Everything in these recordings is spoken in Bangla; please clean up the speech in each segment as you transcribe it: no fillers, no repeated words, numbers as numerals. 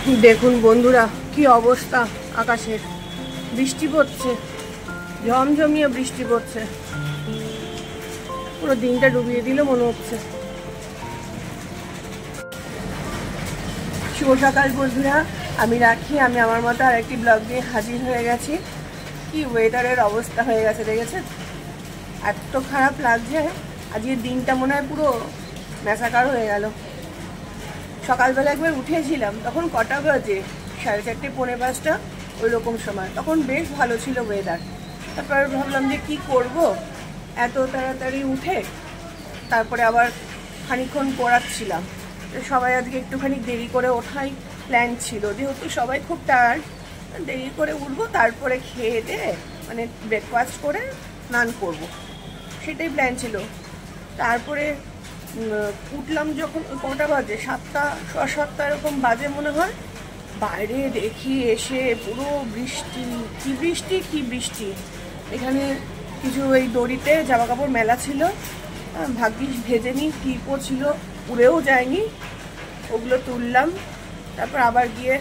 দেখুন বন্ধুরা কি অবস্থা আকাশের, বৃষ্টি পড়ছে, ঝমঝমিয়ে বৃষ্টি পড়ছে, পুরো দিনটা ডুবিয়ে দিল মনে হচ্ছে। শুভ সকাল বন্ধুরা, আমি রাখি, আমি আমার মতো আর একটি ব্লগ নিয়ে হাজির হয়ে গেছি। কি ওয়েদারের অবস্থা হয়ে গেছে দেখেছেন, এত খারাপ লাগছে। আজকের দিনটা মনে হয় পুরো ম্যাসাকার হয়ে গেল। সকালবেলা একবার উঠেছিলাম, তখন কটা বাজে, 4:30 পৌনে 5টা ওই রকম সময়, তখন বেশ ভালো ছিল ওয়েদার। তারপর ভাবলাম যে কি করব, এত তাড়াতাড়ি উঠে তারপরে আবার খানিকক্ষণ পড়াচ্ছিলাম। সবাই আজকে একটুখানি দেরি করে ওঠাই প্ল্যান ছিল, যেহেতু সবাই খুব টায়ার্ড, দেরি করে উঠবো, তারপরে খেয়ে দিয়ে মানে ব্রেকফাস্ট করে স্নান করব, সেটাই প্ল্যান ছিল। তারপরে উঠলাম যখন, কটা বাজে, 7টা 7:15 এরকম বাজে মনে হয়। বাইরে দেখি এসে পুরো বৃষ্টি, কি বৃষ্টি কি বৃষ্টি। এখানে কিছু ওই দড়িতে জামা কাপড় মেলা ছিল, ভাগ্যিস ভেজেনি, টিপও ছিল, উড়েও যায়নি, ওগুলো তুললাম, তারপর আবার গিয়ে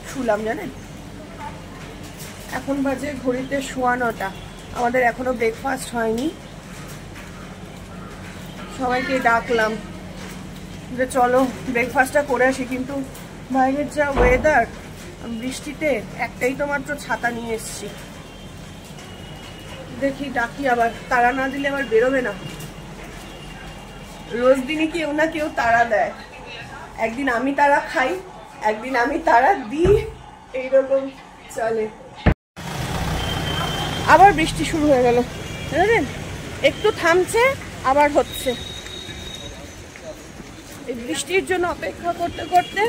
শুলাম। জানেন এখন বাজে ঘড়িতে 9:15, আমাদের এখনো ব্রেকফাস্ট হয়নি। সবাইকে ডাকলাম যে চলো ব্রেকফাস্টটা করে আসি, কিন্তু বাইরের যা ওয়েদার, বৃষ্টিতে একটাই তো মাত্র ছাতা নিয়ে এসছি। দেখি ডাকি, আবার তাড়া না দিলে আবার বেরোবে না। রোজ দিনই কেউ না কেউ তাড়া দেয়, একদিন আমি তাড়া খাই, একদিন আমি তাড়া দিই, এইরকম চলে। আবার বৃষ্টি শুরু হয়ে গেল, জানেন, একটু থামছে আবার হচ্ছে। এই বৃষ্টির জন্য অপেক্ষা করতে করতে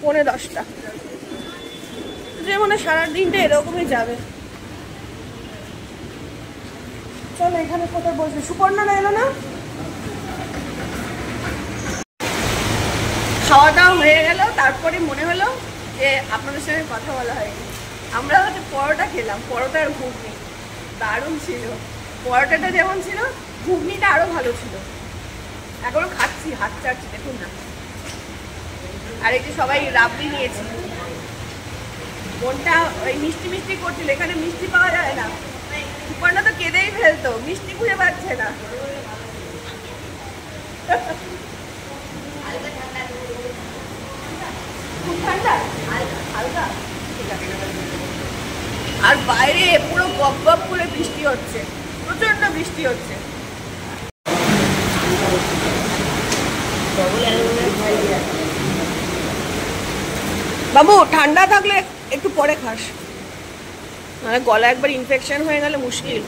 পৌনে 10টা, যে মনে সারা দিনটা এরকমই যাবে। চলো এখানে কোথায় বসবে, সুপর্ণা এলো না? খাওয়া দাওয়া হয়ে গেল, তারপরে মনে হলো যে আপনাদের সঙ্গে কথা বলা হয়নি। আমরা হচ্ছে পরোটা খেলাম, পরোটা আর ঘুগনি দারুণ ছিল। পরোটাটা যেমন ছিল, ঘুগনিটা আরো ভালো ছিল। এখনো খাচ্ছি, হাত চাটছি, দেখুন না। আর এই যে সবাই রাবড়ি নিয়েছি, মনটা ওই মিষ্টি মিষ্টি করছিল, এখানে মিষ্টি পাওয়া যায় না। সুপর্ণা তো কেঁদেই ফেলতো, মিষ্টি খুঁজে পাচ্ছে না। খুব ঠান্ডা, হালকা, আর বাইরে পুরো গপ গপ করে বৃষ্টি হচ্ছে, প্রচন্ড বৃষ্টি হচ্ছে। বাবু ঠান্ডা থাকলে একটু পরে খাস, মানে গলা একবার ইনফেকশন হয়ে গেলে মুশকিল।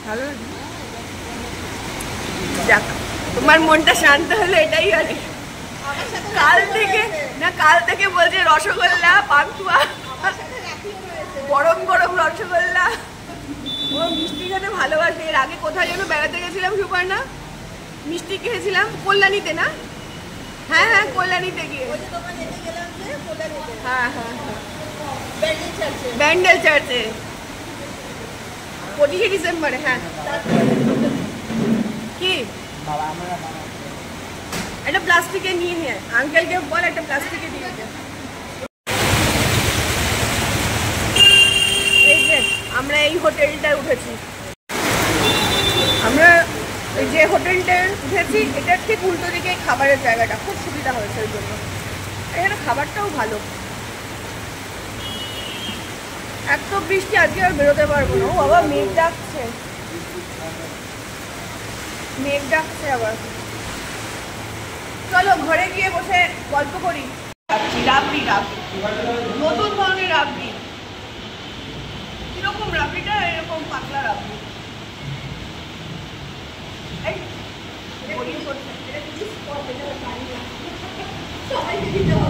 ভালো, যাক তোমার মনটা শান্ত হলো, এটাই অনেক। কাল থেকে বলছে রসগোল্লা, পান্তুয়া, গরম গরম রসগোল্লা। ও মিষ্টি খেতে ভালোবাসে। এর আগে কোথায় যেন বেড়াতে গেছিলাম সুপর্ণা, মিষ্টি খেয়েছিলাম কল্যাণীতে, না? হ্যাঁ হ্যাঁ, কল্যাণীতে গিয়ে, হ্যাঁ হ্যাঁ হ্যাঁ, ব্যান্ডেল চার্চে 25শে ডিসেম্বরে। হ্যাঁ, কি একটা প্লাস্টিকে নিয়ে নিয়ে আঙ্কেলকে বল, একটা প্লাস্টিকে দিয়ে দে। এই যে আমরা এই হোটেলটায় উঠেছি, আমরা এই যে হোটেলটায় উঠেছি, এটার ঠিক উল্টো দিকে খাবারের জায়গাটা, খুব সুবিধা হয়েছে ওই জন্য। এখানে খাবারটাও ভালো। এত বৃষ্টি, আজকে আর বেরোতে পারবো না। ও বাবা, মেঘ ডাকছে, মেঘ ডাকছে আবার। চলো ঘরে গিয়ে বসে গল্প করি। রাবড়ি, নতুন ধরনের রাবড়ি। কিরকম রাবড়িটা? এরকম পাতলা রাবড়ি।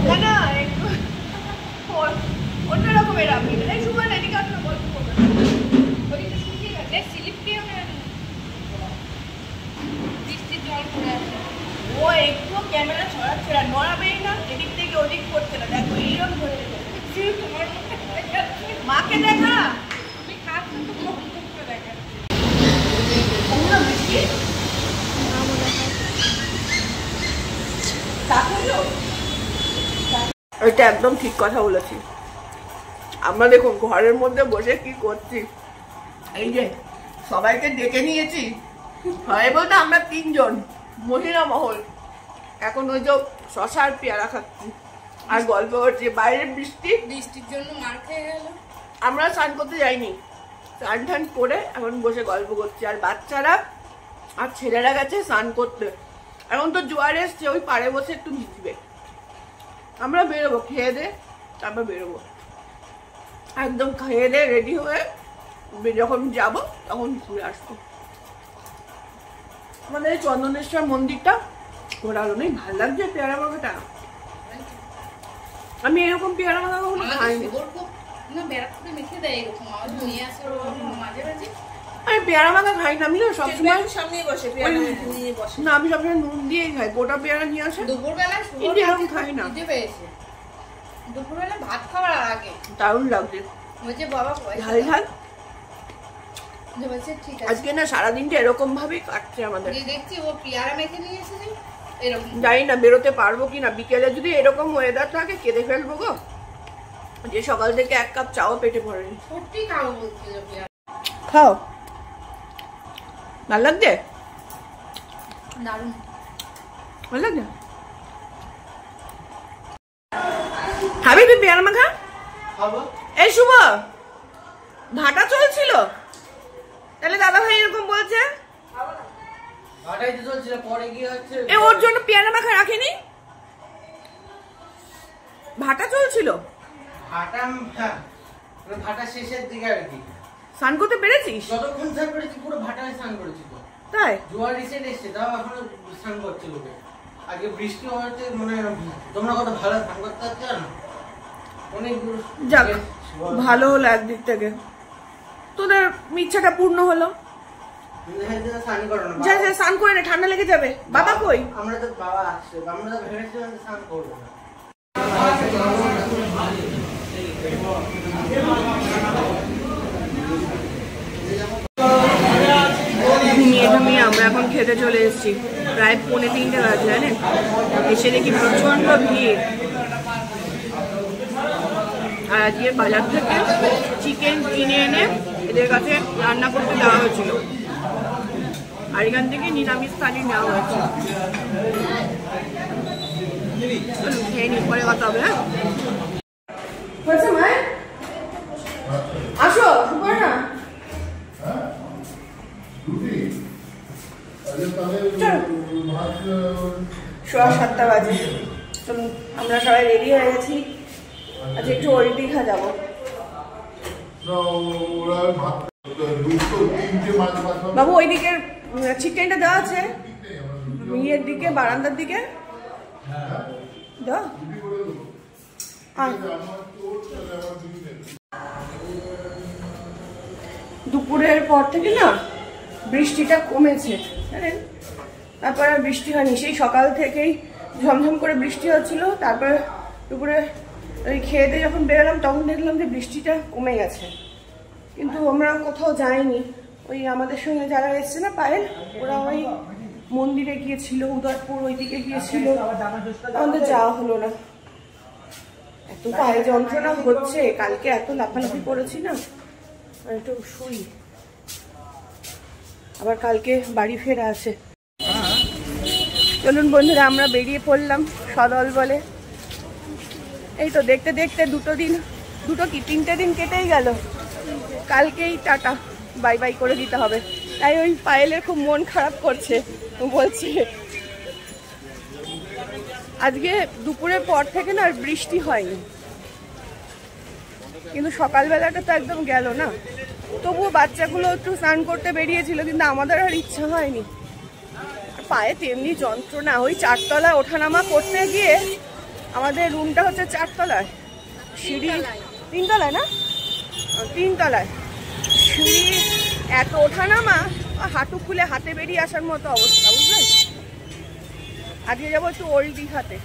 না না, একটু অন্য রকমের রাবড়ি। এই সুগার এদিকে আসলে গল্প করবে, ওদিকে শুকিয়ে গেছে, স্লিপ দিয়ে বৃষ্টির জল পড়ে আছে। ও একটু ক্যামেরা ছড়াচ্ছে না, নড়াবেই না, এদিক থেকে ওদিক করছে না। দেখো এইরকম ধরে রেখেছে। মাকে দেখা, আমি খাচ্ছি তো দেখা বৃষ্টি। এটা একদম ঠিক কথা বলেছি। আমরা দেখুন ঘরের মধ্যে বসে কি করছি, এই যে সবাইকে ডেকে নিয়েছি, হয় বলতে আমরা 3 জন মহিলা মহল এখন ওই যে শশা আর পেয়ারা খাচ্ছি আর গল্প করছি। বাইরে বৃষ্টির জন্য মার খেয়ে গেল, আমরা স্নান করতে যাইনি, স্নান টান করে এখন বসে গল্প করছি। আর বাচ্চারা আর ছেলেরা গেছে স্নান করতে, এখন তো জোয়ার এসছে, ওই পাড়ে বসে একটু ভিজবে। আমরা বেরোবো, খেয়ে দে তারপর বেরোবো, একদম খেয়ে দে রেডি হয়ে যখন যাব তখন ঘুরে আসবো। আমাদের চন্দনেশ্বর মন্দিরটা ঘোরার অনেক ভালো লাগছে। পেয়ারা মাখাটা আমি এরকম পেয়ারা মাখা কখনো খাইনি। আমি পেয়ারা মাখা খাই না, আমি না সবসময় না, আমি সবসময় নুন দিয়েই খাই। গোটা পেয়ারা নিয়ে আসে দুপুরবেলা, কিন্তু এরকম খাই না। দুপুরবেলা ভাত খাওয়ার আগে দারুণ লাগছে, ঝাল ঝাল। আজকে না সারাদিনটা এরকম ভাবেই কাটছে আমাদের। দেখছি ও পেয়ারা মেখে নিয়ে এসেছে, জানি না বেরোতে পারবো কিনা। বিকেলে যদি এরকম ওয়েদার থাকে কেঁদে ফেলবো গো, যে সকাল থেকে 1 কাপ চাও পেটে পড়েনি। খাও, ভালো লাগছে, দারুণ ভালো লাগছে। খাবি তুই পেয়ারা মাখা? এই শুভ, ভাটা চলছিল তাহলে দাদা ভাই এরকম বলছে, ওর জন্য পেয়ারা মাখা রাখিনি। ভাটা চলছিল, ভাটা শেষের দিকে আর কি। স্নান করতে পেরেছিস? যতক্ষণ স্নান করেছি পুরো ভাটায় স্নান করেছি তো। তাই জোয়ার রিসেন্ট এসছে, তাও এখনো স্নান করছে লোকে। আগে বৃষ্টি হওয়াতে মানে তোমরা কত ভালো স্নান করতে পারছো না, অনেক যাক ভালো হলো একদিক থেকে, তোদের ইচ্ছাটা পূর্ণ হলো। স্নান করে না, ঠান্ডা লেগে যাবে। বাবা কই? আমরা তো বাবা আসছে, আমরা তো ভেবেছিলাম স্নান করবো না। ঘুমিয়ে ঘুমিয়ে আমরা এখন খেতে চলে এসেছি, প্রায় 2:45 বাজে। জানেন, এসে দেখি প্রচন্ড ভিড়। আর আজকে বাজার থেকে চিকেন কিনে এনে এদের কাছে রান্না করতে দেওয়া হয়েছিল, আর এখান থেকে নিরামিষ থালি নেওয়া হয়েছে। খেয়ে নি, পরে কথা হবে। হ্যাঁ আসো না, 7:15 বাজে। আমরা সবাই রেডি হয়ে গেছি, আজ একটু ওল্ড দীঘা যাবো। বাবু ওইদিকে চিকেনটা দেওয়া আছে, ইয়ের দিকে বারান্দার দিকে দাও। দুপুরের পর থেকে না বৃষ্টিটা কমেছে, জানেন, তারপরে বৃষ্টি হয়নি। সেই সকাল থেকেই ঝমঝম করে বৃষ্টি হচ্ছিল, তারপরে দুপুরে ওই খেয়ে দিয়ে যখন বেরোলাম তখন দেখলাম যে বৃষ্টিটা কমে গেছে। কিন্তু আমরা কোথাও যাইনি, ওই আমাদের সঙ্গে যারা এসছে না পায়েল, ওরা ওই মন্দিরে গিয়েছিল, উদয়পুর ওইদিকে গিয়েছিল, আমাদের যাওয়া হলো না। এত পায়ে যন্ত্রণা হচ্ছে, কালকে এত লাফালাফি করেছি না, একটু শুই, আবার কালকে বাড়ি ফেরা আছে। চলুন বন্ধুরা, আমরা বেরিয়ে পড়লাম সদল বলে। এই তো দেখতে দেখতে 3টে দিন কেটেই গেল। কালকেই টাটা বাই বাই করে দিতে হবে, তাই ওই পায়েলের খুব মন খারাপ করছে, বলছে আজকে দুপুরের পর থেকে না আর বৃষ্টি হয়নি, কিন্তু সকালবেলাটা তো একদম গেল না। তবুও বাচ্চাগুলো একটু স্নান করতে বেরিয়েছিল, কিন্তু আমাদের আর ইচ্ছা হয়নি। পায়ে তেমনি যন্ত্রণা, ওই 4 তলায় ওঠানামা করতে গিয়ে, আমাদের রুমটা হচ্ছে 4 তলায়, সিঁড়ি 3 তলায় না, 3 তলায় সিঁড়ি, এত ওঠানামা, হাঁটু খুলে হাতে বেরিয়ে আসার মতো অবস্থা, বুঝলেন। আজকে যাবো একটু ওল্ড দীঘাতে,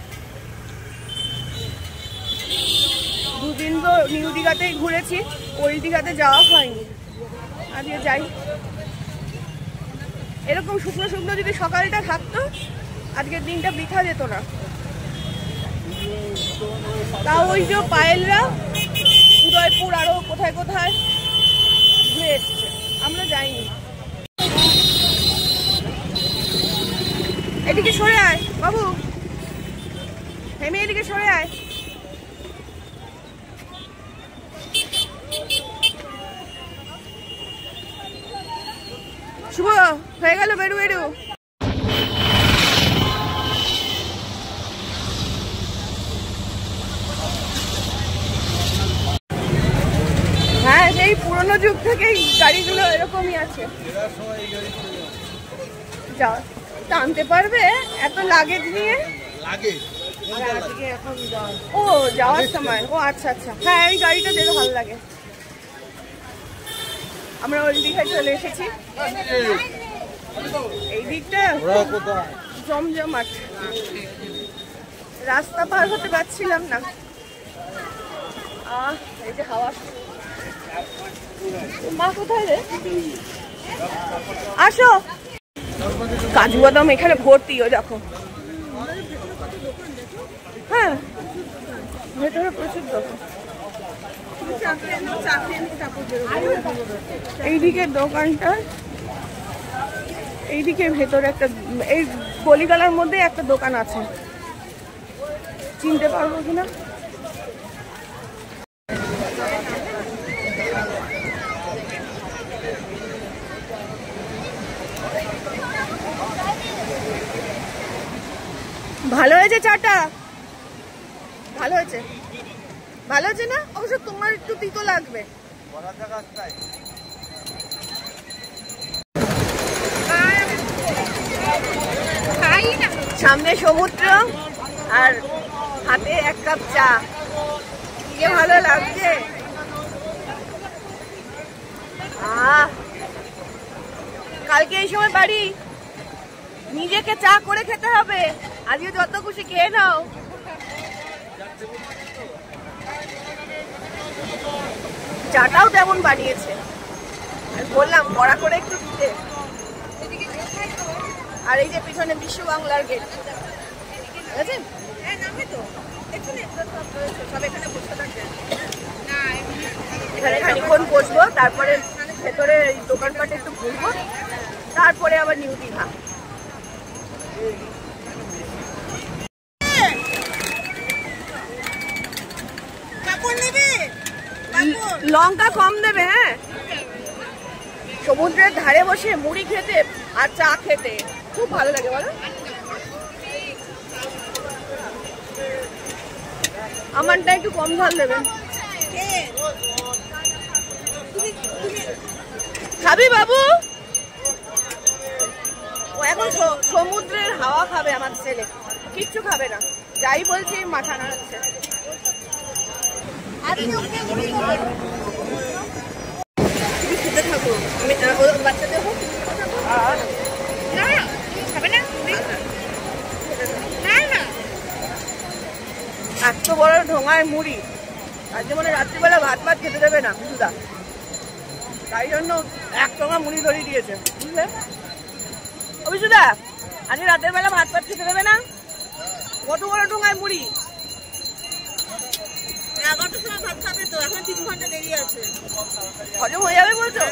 2 দিন তো নিউ দীঘাতেই ঘুরেছি, ওল্ড দীঘাতে যাওয়া হয়নি। আজকে যাই। এরকম শুকনো শুকনো যদি সকালটা থাকতো, আজকের দিনটা বৃথা যেত না। তাও ওই যে পায়েলরা উদয়পুর আরো কোথায় কোথায় ঘুরে এসছে, আমরা যাইনি। এদিকে সরে আয় বাবু, হেমি এদিকে সরে আয়। শুভ হয়ে গেল, বেরু বেরু। হ্যাঁ, সেই পুরোনো যুগ থেকেই গাড়িগুলো এরকমই আছে। যা টানতে পারবে এত লাগেজ নিয়ে? ও যাওয়ার সময়, ও আচ্ছা আচ্ছা, হ্যাঁ এই গাড়িটা যেতে ভালো লাগে। আমরা ওই দিঘায় চলে এসেছি। এই দিকটা জমজমাট, রাস্তা পার হতে পারছিলাম না। এই যে হাওয়া। মা কোথায় রে? আসো। কাজু বাদাম এখানে ভর্তি, ও দেখো। হ্যাঁ ভেতরে প্রচুর দোকান। এইদিকে দোকানটা, এইদিকে ভেতরে একটা, এই গলিগালার মধ্যে একটা দোকান আছে, চিনতে পারবো কিনা। ভালো হয়েছে চাটা, ভালো হয়েছে, ভালো হয়েছে না? অবশ্য তোমার একটু তিতো লাগবে। সামনে সমুদ্র আর হাতে এক কাপ চা, কি ভালো লাগছে। কালকে এই সময় বাড়ি, নিজেকে চা করে খেতে হবে, আজকে যত খুশি খেয়ে নাও। চাটাও তেমন বানিয়েছে, বললাম বড়া করে একটু দিতে। আর এই যে পিছনে বিশ্ব বাংলার গেট, বুঝেছেন? এখানে খানিক্ষণ বসবো, তারপরে ভেতরে দোকানপাটে একটু ঘুরবো, তারপরে আবার নিউ দীঘা। লঙ্কা কম দেবে। হ্যাঁ, সমুদ্রের ধারে বসে মুড়ি খেতে আর চা খেতে খুব ভালো লাগে, বলো? আমারটা একটু কম ঝাল দেবেন। খাবি বাবু? ও এখন সমুদ্রের হাওয়া খাবে আমার ছেলে, কিচ্ছু খাবে না, যাই বলছি মাথা নাড়াচ্ছে। তুমি খেতে থাকো, আমি বাচ্চাদের হোক এত বড় ঢোঙায় মুড়ি, আর যেমন রাত্রিবেলা ভাত ভাত খেতে দেবে না বিশুদা, তাই জন্য এক টোঙা মুড়ি ধরিয়ে দিয়েছে, বুঝলে? ও বিশুদা, আজকে রাতের বেলা ভাত ভাত খেতে দেবে না? কত বড় ঢোঙায় মুড়ি। 11টার সময় ভাত খাবে তো, এখন 3 ঘন্টা দেরি আছে, হজম হয়ে যাবে বলছো?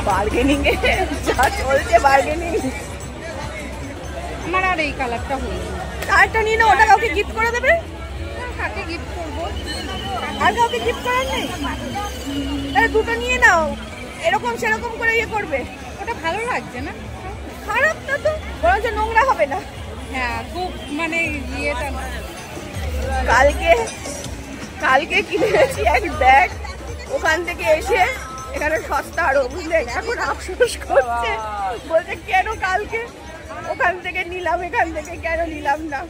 বার্গেনিং এ যা চলছে, বার্গেনিং। আমার আর এই কালারটা হলো, কালারটা নিয়ে না, ওটা কাউকে গিফট করে দেবে। কাকে গিফট করবো? আর কাউকে গিফট করার নেই, তাহলে দুটো নিয়ে নাও, এরকম সেরকম করে ইয়ে করবে। ওটা ভালো লাগছে না, খারাপ না তো, বরঞ্চ নোংরা হবে না। হ্যাঁ খুব মানে ইয়েটা না। কালকে কিনেছি এক ব্যাগ, ওখান থেকে এসে এখানে সস্তা আরো, বুঝলে? এখন আফসোস করছে, বলছে কেন কালকে ওখান থেকে নিলাম, এখান থেকে কেন নিলাম না।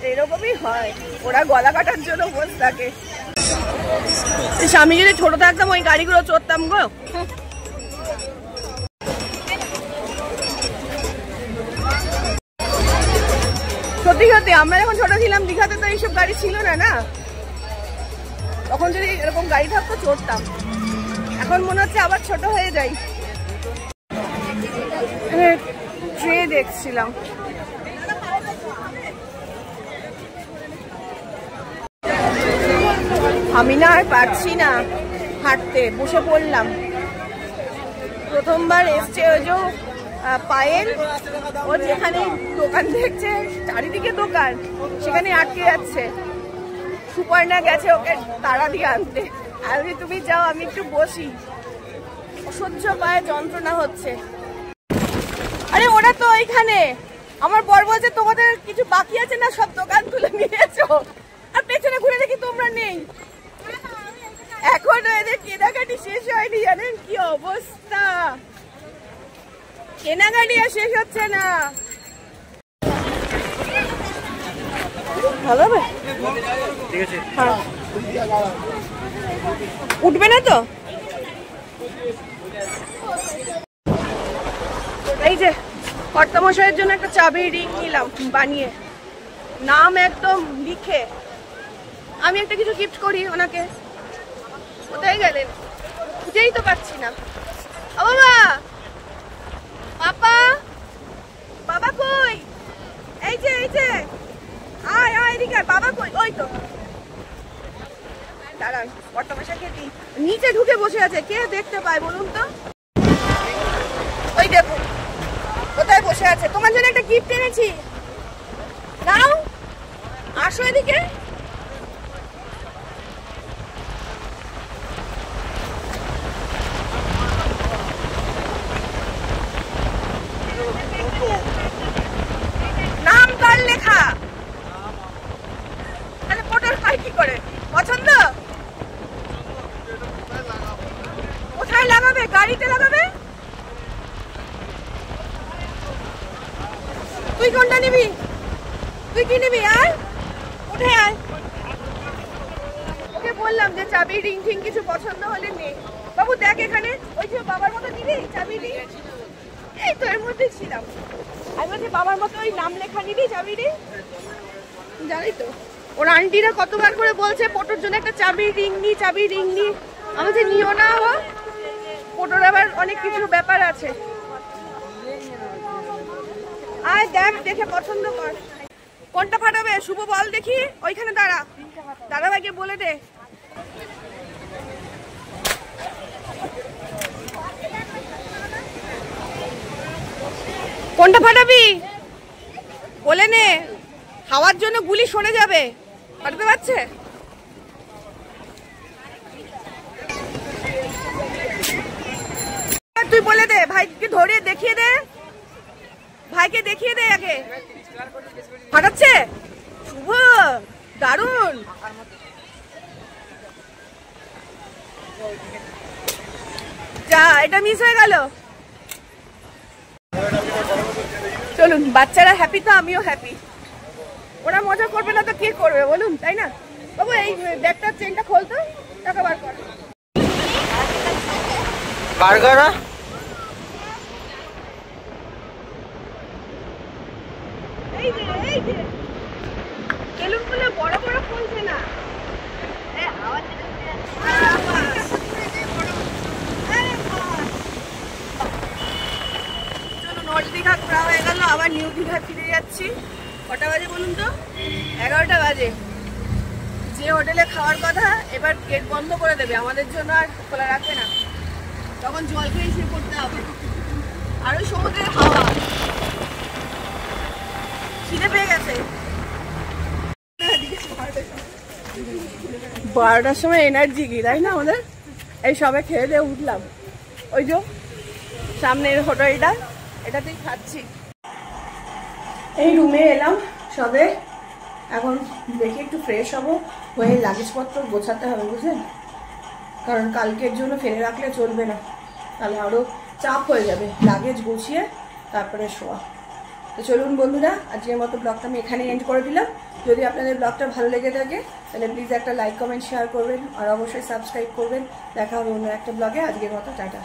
এরকমই হয়, ওরা গলা কাটার জন্য বসে থাকে। স্বামী যদি ছোট থাকতাম ওই গাড়িগুলো চড়তাম গো। সত্যি সত্যি আমরা যখন ছোট ছিলাম দীঘাতে তো এইসব গাড়ি ছিল না, না? তখন যদি এরকম গাড়ি থাকতো চড়তাম। এখন মনে হচ্ছে আবার ছোট হয়ে যাই। ট্রে দেখছিলাম। আমি না আর পারছি না হাঁটতে, বসে পড়লাম। প্রথমবার এসছে ওই যে পায়েল, ও যেখানে দোকান দেখছে চারিদিকে দোকান, সেখানে আটকে যাচ্ছে। সুপর্ণা গেছে ওকে তাড়া দিয়ে আনতে। আমি তুমি যাও, আমি একটু বসি, অসহ্য পায়ে যন্ত্রণা হচ্ছে। আরে ওরা তো ওইখানে, আমার বর বলছে তোমাদের কিছু বাকি আছে না, সব দোকান তুলে নিয়েছো। আর পেছনে ঘুরে দেখি তোমরা নেই। এখনো এদের কেনাকাটি শেষ হয়নি, জানেন কি অবস্থা, কেনাকাটি আর শেষ হচ্ছে না। ভালো হবে, ঠিক আছে। হ্যাঁ, উঠবে না তো? এই যে কর্তামশাইয়ের জন্য একটা চাবি রিং নিলাম বানিয়ে, নাম একদম লিখে। আমি একটা কিছু গিফট করি ওনাকে। কোথায় গেলেন? খুঁজেই তো পাচ্ছি না। ও বাবা, পাপা, বাবা কই? এই যে এই যে, আয় আয় এদিকে, বাবা কই? ওই তো, দাঁড়ান কর্তামশাইকে দিই। নিচে ঢুকে বসে আছে, কে দেখতে পায় বলুন তো? ওই দেখো কোথায় বসে আছে। তোমার জন্য একটা গিফট এনেছি, নাও, আসো এদিকে। নাম কার লেখা? আরে পটল খাই কি করে? পছন্দ? কোথায় লাগাবে? গাড়িতে লাগাবে? তুই কোনটা নিবি? তুই কি নিবি? আয় উঠে আয়। ওকে বললাম যে চাবি রিং টিং কিছু পছন্দ হলে নে। বাবু দেখ এখানে, ওই যে বাবার মতো নিবি চাবি রিং? এই তো এর মধ্যে ছিলাম। আমি বলছি বাবার মতো ওই নাম লেখা নিবি চাবি রিং? জানি তো ওর আন্টিরা কতবার করে বলছে পোটোর জন্য একটা চাবি রিং নি, চাবি রিং নি। আমি যে নিও না, ও পোটোর আবার অনেক কিছু ব্যাপার আছে। আয় দেখ, দেখে পছন্দ কর। কোনটা ফাটাবে? শুভ বল দেখি। ওইখানে দাঁড়া, দাঁড়া ভাইকে বলে দে। কোনটা ফাটাবি বলে নে, হাওয়ার জন্য গুলি সরে যাবে। ফাটাতে পারছে? তুই বলে দে, ভাইকে ধরে দেখিয়ে দে, ভাইকে দেখিয়ে দে আগে। ফাটাচ্ছে? শুভ, দারুণ। যা, এটা মিস হয়ে গেল। চলুন, বাচ্চারা হ্যাপি তো আমিও হ্যাপি। ওরা মজা করবে না তো কে করবে বলুন, তাই না? বাবু এই ব্যাগটার চেনটা খোলতো, টাকা বার কর। বার্গার এই যে এই যে বেলুনগুলো বড় বড় ফুলছে না। চলুন, ওল্ড দীঘা ঘোরা হয়ে গেল, আবার নিউ দীঘা ফিরে যাচ্ছি। কটা বাজে বলুন তো? 11টা বাজে। যে হোটেলে খাওয়ার কথা এবার গেট বন্ধ করে দেবে, আমাদের জন্য আর খোলা রাখবে না। তখন জল খেয়ে শুয়ে পড়তে হবে। আর ওই সমুদ্রের হাওয়া, খিদে পেয়ে গেছে। 12টার সময় এনার্জি কি, তাই না আমাদের? এই সবে খেয়ে দিয়ে উঠলাম, ওই যে সামনের হোটেলটা, এটাতেই খাচ্ছি। এই রুমে এলাম সবে, এখন দেখি একটু ফ্রেশ হবো, হয়ে লাগেজপত্র গোছাতে হবে বুঝলেন, কারণ কালকের জন্য ফেলে রাখলে চলবে না, তাহলে আরও চাপ হয়ে যাবে। লাগেজ গুছিয়ে তারপরে শোয়া। তো চলুন বন্ধুরা, আজকের মতো ব্লগটা আমি এখানে এন্ড করে দিলাম। যদি আপনাদের ব্লগটা ভালো লেগে থাকে তাহলে প্লিজ একটা লাইক কমেন্ট শেয়ার করবেন, আর অবশ্যই সাবস্ক্রাইব করবেন। দেখা হবে অন্য একটা ব্লগে। আজকের মতো টাটা।